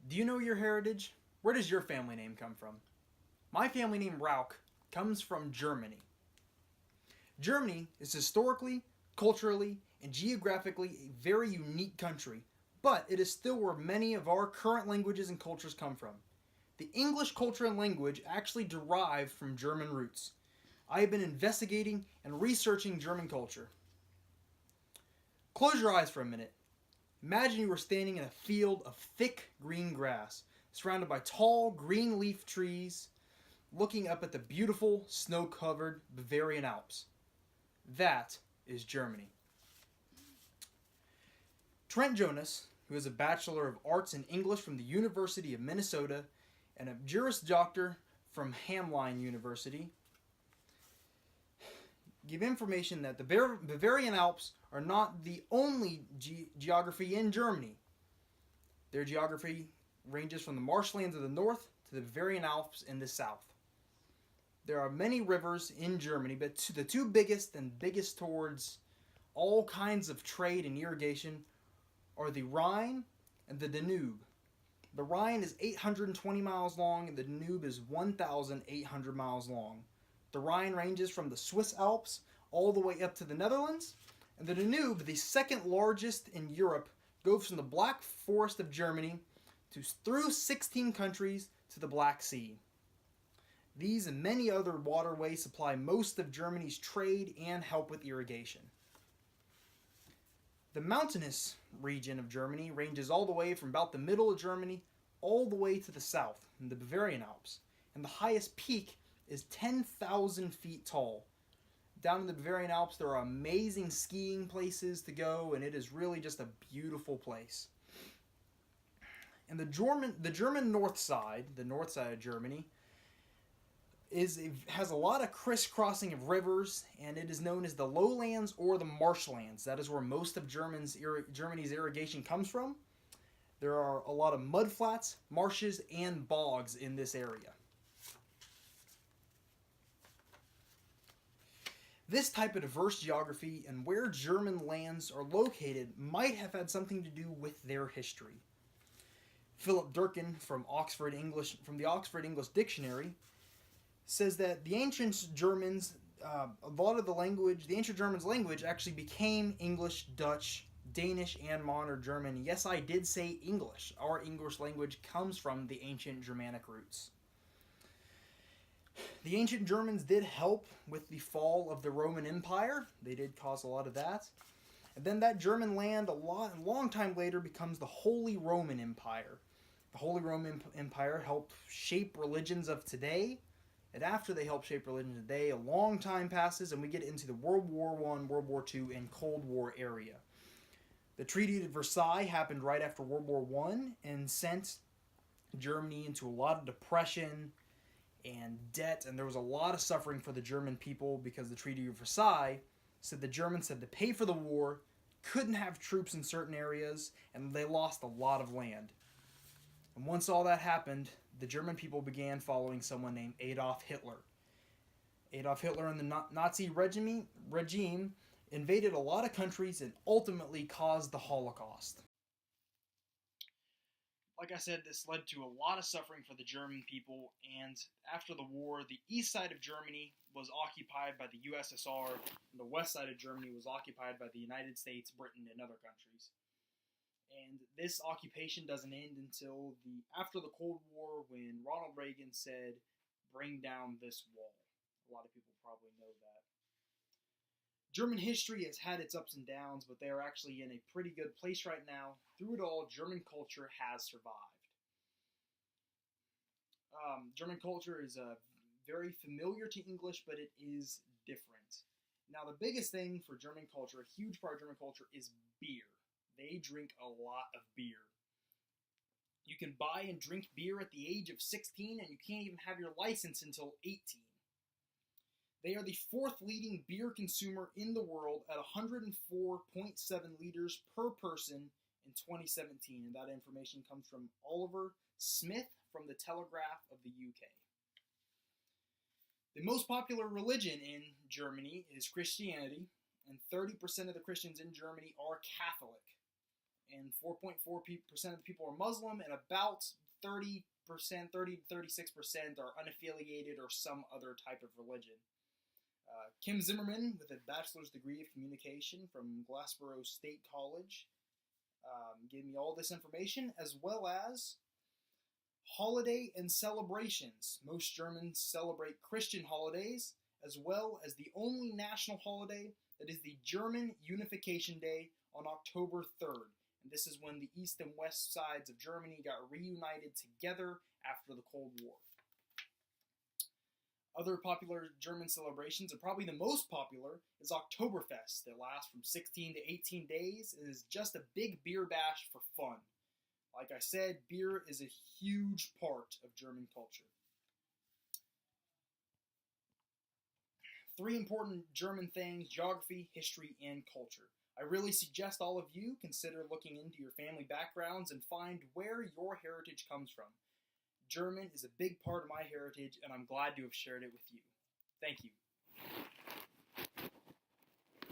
Do you know your heritage? Where does your family name come from? My family name Rauch comes from Germany. Germany is historically, culturally, and geographically a very unique country, but it is still where many of our current languages and cultures come from. The English culture and language actually derive from German roots. I have been investigating and researching German culture. Close your eyes for a minute. Imagine you were standing in a field of thick green grass, surrounded by tall green leaf trees, looking up at the beautiful snow covered Bavarian Alps. That is Germany. Trent Jonas, who is a Bachelor of Arts in English from the University of Minnesota and a Juris Doctor from Hamline University, give information that the Bavarian Alps are not the only geography in Germany. Their geography ranges from the marshlands of the north to the Bavarian Alps in the south. There are many rivers in Germany, but the two biggest and biggest towards all kinds of trade and irrigation are the Rhine and the Danube. The Rhine is 820 miles long and the Danube is 1,800 miles long. The Rhine ranges from the Swiss Alps all the way up to the Netherlands, and the Danube, the second largest in Europe, goes from the Black Forest of Germany through 16 countries to the Black Sea. These and many other waterways supply most of Germany's trade and help with irrigation. The mountainous region of Germany ranges all the way from about the middle of Germany all the way to the south in the Bavarian Alps, and the highest peak is 10,000 feet tall. Down in the Bavarian Alps, there are amazing skiing places to go, and it is really just a beautiful place. And the German north side, the north side of Germany, has a lot of crisscrossing of rivers, and it is known as the lowlands or the marshlands. That is where most of Germany's irrigation comes from. There are a lot of mudflats, marshes, and bogs in this area. This type of diverse geography and where German lands are located might have had something to do with their history. Philip Durkin from the Oxford English Dictionary says that the ancient Germans, the ancient Germans' language actually became English, Dutch, Danish, and modern German. Yes, I did say English. Our English language comes from the ancient Germanic roots. The ancient Germans did help with the fall of the Roman Empire. They did cause a lot of that. And then that German land, a long time later, becomes the Holy Roman Empire. The Holy Roman Empire helped shape religions of today. And after they help shape religion today, a long time passes and we get into the World War I, World War II, and Cold War area. The Treaty of Versailles happened right after World War I and sent Germany into a lot of depression and debt, and there was a lot of suffering for the German people because the Treaty of Versailles said the Germans had to pay for the war, couldn't have troops in certain areas, and they lost a lot of land. And once all that happened, the German people began following someone named Adolf Hitler. Adolf Hitler and the Nazi regime invaded a lot of countries and ultimately caused the Holocaust. Like I said, this led to a lot of suffering for the German people, and after the war, the east side of Germany was occupied by the USSR, and the west side of Germany was occupied by the United States, Britain, and other countries. And this occupation doesn't end until after the Cold War, when Ronald Reagan said, "Bring down this wall." A lot of people probably know that. German history has had its ups and downs, but they are actually in a pretty good place right now. Through it all, German culture has survived. German culture is very familiar to English, but it is different. Now, the biggest thing for German culture, a huge part of German culture, is beer. They drink a lot of beer. You can buy and drink beer at the age of 16, and you can't even have your license until 18. They are the fourth leading beer consumer in the world at 104.7 liters per person in 2017. And that information comes from Oliver Smith from the Telegraph of the UK. The most popular religion in Germany is Christianity, and 30% of the Christians in Germany are Catholic. and 4.4% of the people are Muslim, and about 30%, 30 to 36% are unaffiliated or some other type of religion. Kim Zimmerman, with a bachelor's degree of communication from Glassboro State College, gave me all this information, as well as holiday and celebrations. Most Germans celebrate Christian holidays, as well as the only national holiday that is the German Unification Day on October 3rd. And this is when the east and west sides of Germany got reunited together after the Cold War. Other popular German celebrations, and probably the most popular, is Oktoberfest. It lasts from 16 to 18 days and is just a big beer bash for fun. Like I said, beer is a huge part of German culture. 3 important German things: geography, history, and culture. I really suggest all of you consider looking into your family backgrounds and find where your heritage comes from. German is a big part of my heritage, and I'm glad to have shared it with you. Thank you.